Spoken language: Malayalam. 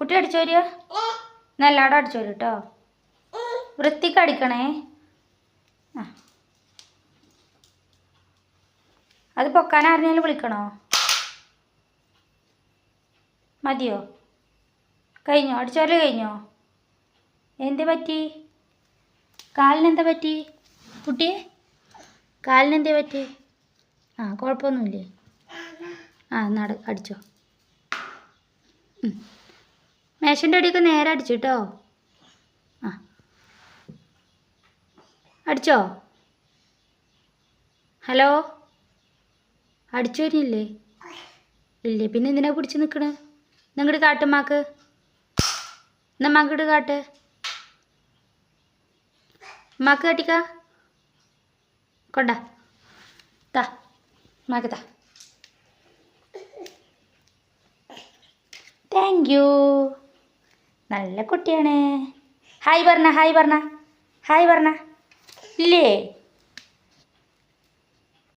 കുട്ടി അടിച്ചു വരിക, നല്ലാടെ അടിച്ചു വരും കേട്ടോ. വൃത്തിക്ക് അടിക്കണേ. ആ, അത് പൊക്കാൻ ആരെങ്കിലും വിളിക്കണോ? മതിയോ? കഴിഞ്ഞോ? അടിച്ചോല് കഴിഞ്ഞോ? എന്ത് പറ്റി? കാലിനെന്താ പറ്റി കുട്ടിയെ? കാലിനെന്തേ പറ്റി? ആ, കുഴപ്പമൊന്നുമില്ലേ? ആ, എന്നാ അടിച്ചോ. മേശൻ്റെ അടിയൊക്കെ നേരെ അടിച്ചു കേട്ടോ. ആ, അടിച്ചോ? ഹലോ, അടിച്ചു വരുന്നില്ലേ? ഇല്ലേ, പിന്നെ എന്തിനാ പിടിച്ച് നിൽക്കണേ? നിങ്ങട് കാട്ടുമ്മാക്ക്, നമ്മങ്ങോട്ട് കാട്ട്, ഉമ്മാക്ക് കാട്ടിക്ക, കൊണ്ട താ, ഉമ്മാക്ക് താ. താങ്ക് യു, നല്ല കുട്ടിയാണ്. ഹായ് പറഞ്ഞ, ഹായ് പറഞ്ഞ, ഹായ് പറഞ്ഞ. ഇല്ലേ?